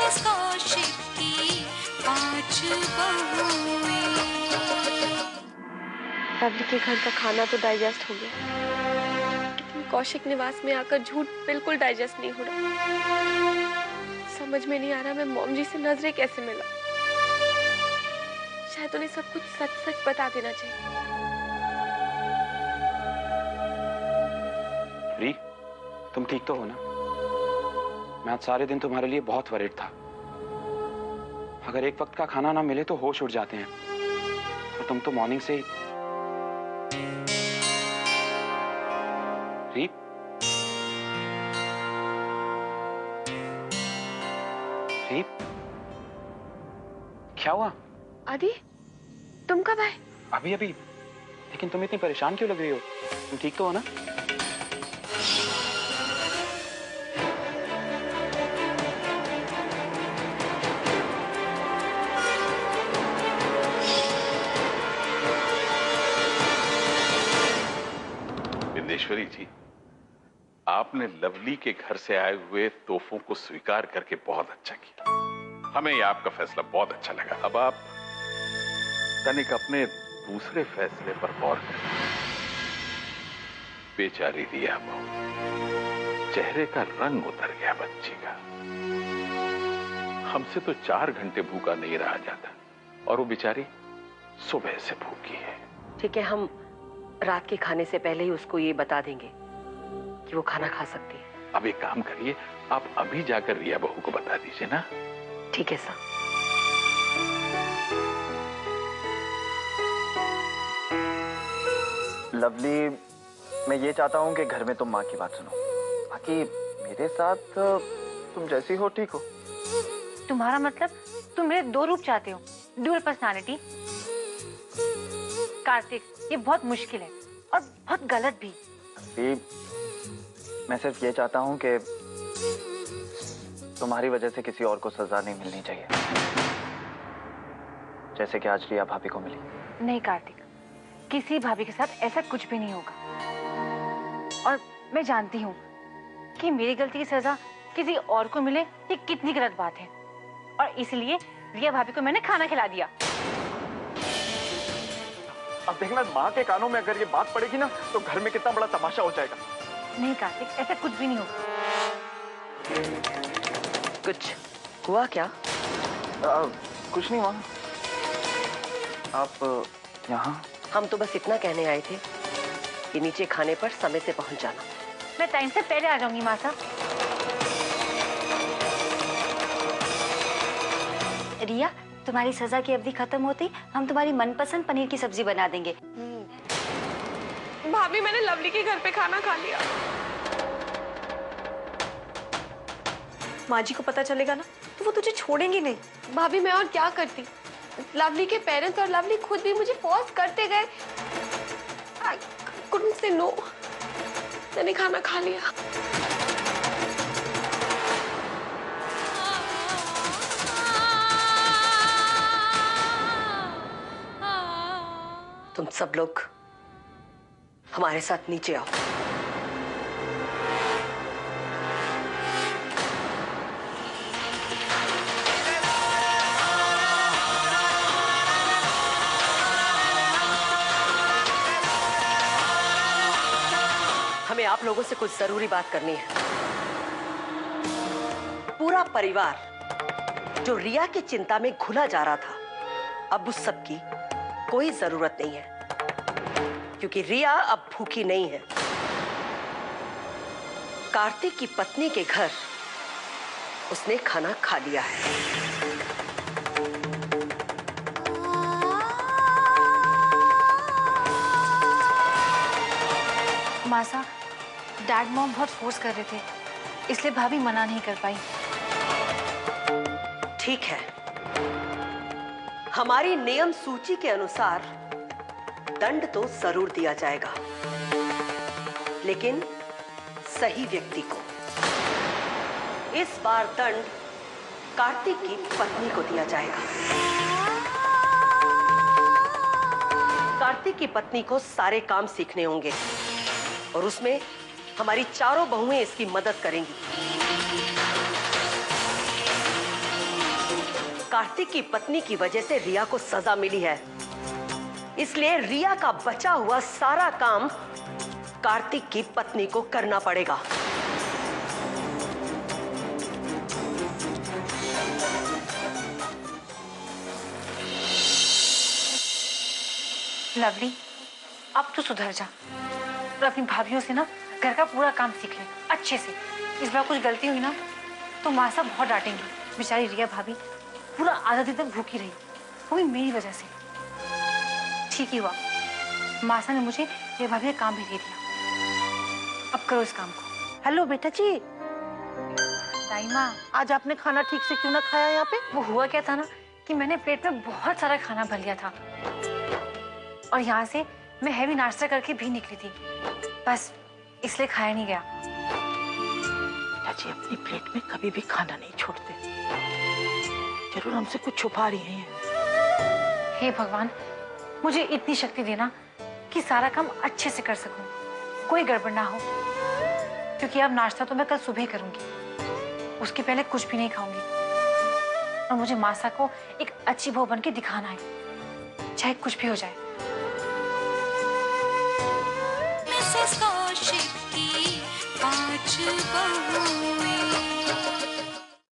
Mrs Kaushik की 5 बहुएं। Lovely के घर का खाना तो डाइजेस्ट हो गया, लेकिन कौशिक निवास में आकर झूठ बिल्कुल डाइजेस्ट नहीं हो रहा। समझ में नहीं आ रहा मैं मॉम जी से नजरें कैसे मिला। शायद उन्हें सब कुछ सच सच बता देना चाहिए। री, तुम ठीक तो हो ना? मैं आज सारे दिन तुम्हारे लिए बहुत वरीड था। अगर एक वक्त का खाना ना मिले तो होश उड़ जाते हैं, और तुम तो मॉर्निंग से ही। री, री, क्या हुआ? आदि, तुम कब आए? अभी अभी। लेकिन तुम इतनी परेशान क्यों लग रही हो? तुम ठीक तो हो ना? विंदेश्वरी जी, आपने लवली के घर से आए हुए तोहफों को स्वीकार करके बहुत अच्छा किया। हमें ये आपका फैसला बहुत अच्छा लगा। अब आप तनिक अपने दूसरे फैसले पर गौर करें। बेचारी रिया बहू, चेहरे का रंग उतर गया बच्ची का। हमसे तो 4 घंटे भूखा नहीं रहा जाता, और वो बेचारी सुबह से भूखी है। ठीक है, हम रात के खाने से पहले ही उसको ये बता देंगे कि वो खाना खा सकती है। अब एक काम करिए, आप अभी जाकर रिया बहू को बता दीजिए ना। ठीक है सर। लवली, मैं ये चाहता हूँ कि घर में तुम माँ की बात सुनो। बाकी मेरे साथ तुम जैसी हो ठीक हो। तुम्हारा मतलब तुम मेरे 2 रूप चाहते हो, ड्यूअल पर्सनालिटी? कार्तिक, ये बहुत मुश्किल है और बहुत गलत भी। मैं सिर्फ ये चाहता हूँ कि तुम्हारी वजह से किसी और को सजा नहीं मिलनी चाहिए, जैसे कि आज रिया भाभी को मिली। नहीं कार्तिक, किसी भाभी के साथ ऐसा कुछ भी नहीं होगा। और मैं जानती हूँ कि मेरी गलती की सजा किसी और को मिले ये कितनी गलत बात है, और इसलिए रिया भाभी को मैंने खाना खिला दिया। अब देखना, माँ के कानों में अगर ये बात पड़ेगी ना तो घर में कितना बड़ा तमाशा हो जाएगा। नहीं कार्तिक, ऐसा कुछ भी नहीं होगा। कुछ हुआ क्या? कुछ नहीं हुआ। आप यहाँ? हम तो बस इतना कहने आए थे कि नीचे खाने पर समय से पहुंच जाना। मैं टाइम से पहले आ जाऊंगी मासा। रिया, तुम्हारी सजा की अवधि खत्म होती हम तुम्हारी मनपसंद पनीर की सब्जी बना देंगे। भाभी, मैंने लवली के घर पे खाना खा लिया। माँ जी को पता चलेगा ना तो वो तुझे छोड़ेंगी नहीं। भाभी, मैं और क्या करती? लवली के पेरेंट्स और लवली खुद भी मुझे फोर्स करते गए। I couldn't say no। मैंने खाना खा लिया। तुम सब लोग हमारे साथ नीचे आओ। हमें आप लोगों से कुछ जरूरी बात करनी है। पूरा परिवार जो रिया की चिंता में घुला जा रहा था, अब उस सब की कोई जरूरत नहीं है, क्योंकि रिया अब भूखी नहीं है। कार्तिक की पत्नी के घर उसने खाना खा लिया है। मासा, डैड मॉम बहुत फोर्स कर रहे थे, इसलिए भाभी मना नहीं कर पाई। ठीक है, हमारी नियम सूची के अनुसार दंड तो जरूर दिया जाएगा, लेकिन सही व्यक्ति को। इस बार दंड कार्तिक की पत्नी को दिया जाएगा। कार्तिक की पत्नी को सारे काम सीखने होंगे और उसमें हमारी चारों बहुएं इसकी मदद करेंगी। कार्तिक की पत्नी की वजह से रिया को सजा मिली है, इसलिए रिया का बचा हुआ सारा काम कार्तिक की पत्नी को करना पड़ेगा। लवली, अब तो सुधर जा और अपनी भाभीयों से ना घर का पूरा काम सीख ले अच्छे से। इस बार कुछ गलती हुई ना तो माँ साहब बहुत डांटेंगी। बेचारी रिया भाभी पूरा आधा दिन तक भूखी रही, वो भी मेरी वजह से। ठीक ही हुआ, माँ साहब ने मुझे रिया भाभी का काम भी दे दिया। अब करो इस काम को। हेलो बेटा जी। दाई माँ, आज आपने खाना ठीक से क्यों ना खाया यहाँ पे? वो हुआ क्या था ना कि मैंने प्लेट में बहुत सारा खाना भर लिया था और यहाँ से मैं हैवी नाश्ता करके भी निकली थी, बस इसलिए खाया नहीं गया। जी अपनी प्लेट में कभी भी खाना नहीं छोड़ते, जरूर हमसे कुछ छुपा रही हैं। हे भगवान, मुझे इतनी शक्ति देना कि सारा काम अच्छे से कर सकूं, कोई गड़बड़ ना हो, क्योंकि अब नाश्ता तो मैं कल सुबह करूंगी, उसके पहले कुछ भी नहीं खाऊंगी और मुझे मासा को एक अच्छी बहू बन के दिखाना है, चाहे कुछ भी हो जाए। मिसेस कौशिक की 5 बहुएं।